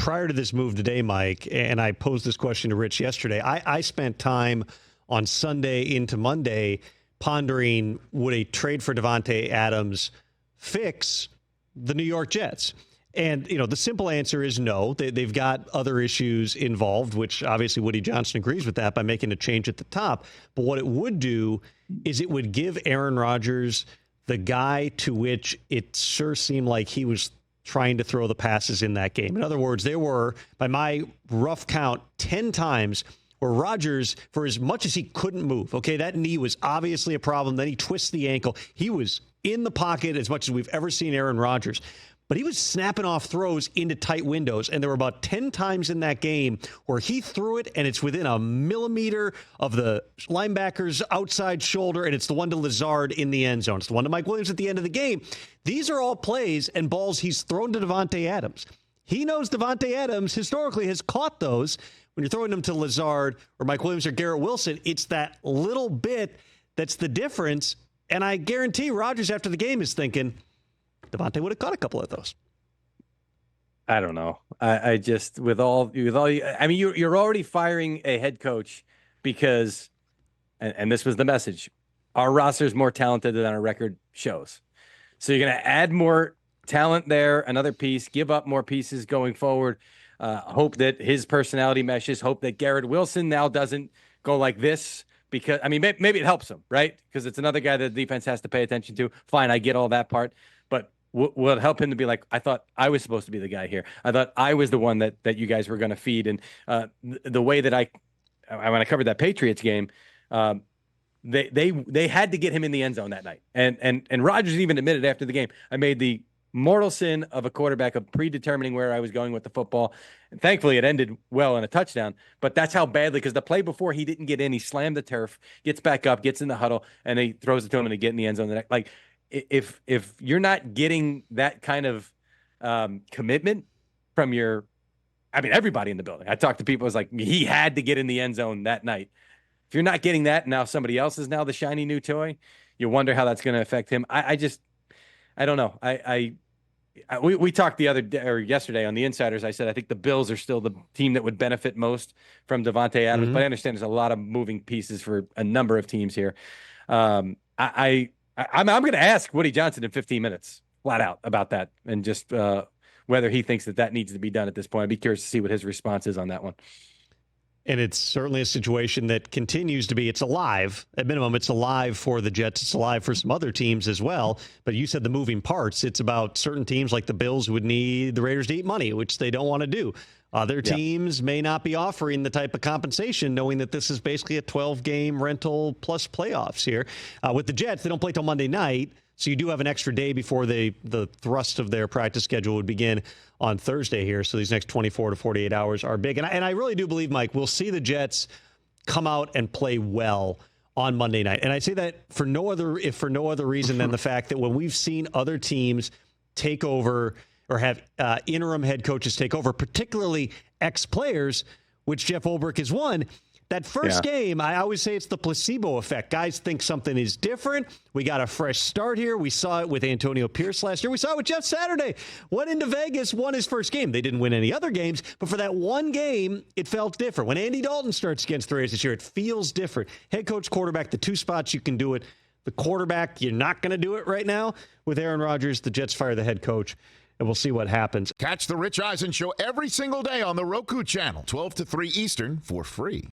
prior to this move today, Mike, and I posed this question to Rich yesterday, I spent time on Sunday into Monday pondering, would a trade for Davante Adams fix the New York Jets? And, the simple answer is no. They've got other issues involved, which obviously Woody Johnson agrees with that by making a change at the top. But what it would do is it would give Aaron Rodgers the guy to which it sure seemed like he was trying to throw the passes in that game. In other words, there were, by my rough count, 10 times where Rodgers, for as much as he couldn't move, okay, that knee was obviously a problem. Then he twists the ankle. He was in the pocket as much as we've ever seen Aaron Rodgers. But he was snapping off throws into tight windows, and there were about 10 times in that game where he threw it, and it's within a millimeter of the linebacker's outside shoulder, and it's the one to Lazard in the end zone. It's the one to Mike Williams at the end of the game. These are all plays and balls he's thrown to Davante Adams. He knows Davante Adams historically has caught those. When you're throwing them to Lazard or Mike Williams or Garrett Wilson, it's that little bit that's the difference, and I guarantee Rodgers after the game is thinking, Davante would have caught a couple of those. I don't know. I just with all I mean, you're already firing a head coach because, and this was the message, our roster is more talented than our record shows. So you're going to add more talent there, another piece, give up more pieces going forward. Hope that his personality meshes. Hope that Garrett Wilson now doesn't go like this. Because, I mean, maybe it helps him, right? Because it's another guy that the defense has to pay attention to. Fine, I get all that part. But will it help him to be like, I thought I was supposed to be the guy here. I thought I was the one that you guys were going to feed. And the way that when I covered that Patriots game, they had to get him in the end zone that night. And Rodgers even admitted after the game, I made the mortal sin of a quarterback of predetermining where I was going with the football. And thankfully, it ended well in a touchdown. But that's how badly, because the play before he didn't get in, he slammed the turf, gets back up, gets in the huddle, and he throws it to him and they get in the end zone. Like, if you're not getting that kind of commitment from everybody in the building. I talked to people, it was like, he had to get in the end zone that night. If you're not getting that, now somebody else is now the shiny new toy, you wonder how that's going to affect him. I don't know. We talked the other day or yesterday on the Insiders. I said I think the Bills are still the team that would benefit most from Davante Adams, but I understand there's a lot of moving pieces for a number of teams here. I'm going to ask Woody Johnson in 15 minutes, flat out, about that, and just whether he thinks that needs to be done at this point. I'd be curious to see what his response is on that one. And it's certainly a situation that continues to be, it's alive. At minimum, it's alive for the Jets. It's alive for some other teams as well. But you said the moving parts. It's about certain teams like the Bills would need the Raiders to eat money, which they don't want to do. Other teams may not be offering the type of compensation, knowing that this is basically a 12-game rental plus playoffs here. With the Jets, they don't play till Monday night. So you do have an extra day before the thrust of their practice schedule would begin on Thursday here. So these next 24 to 48 hours are big. And I really do believe, Mike, we'll see the Jets come out and play well on Monday night. And I say that for no other reason than the fact that when we've seen other teams take over or have interim head coaches take over, particularly ex-players, which Jeff Ulbrich is one, that first game, I always say it's the placebo effect. Guys think something is different. We got a fresh start here. We saw it with Antonio Pierce last year. We saw it with Jeff Saturday. Went into Vegas, won his first game. They didn't win any other games, but for that one game, it felt different. When Andy Dalton starts against the Raiders this year, it feels different. Head coach, quarterback, the two spots you can do it. The quarterback, you're not going to do it right now. With Aaron Rodgers, the Jets fire the head coach, and we'll see what happens. Catch the Rich Eisen Show every single day on the Roku Channel, 12 to 3 Eastern, for free.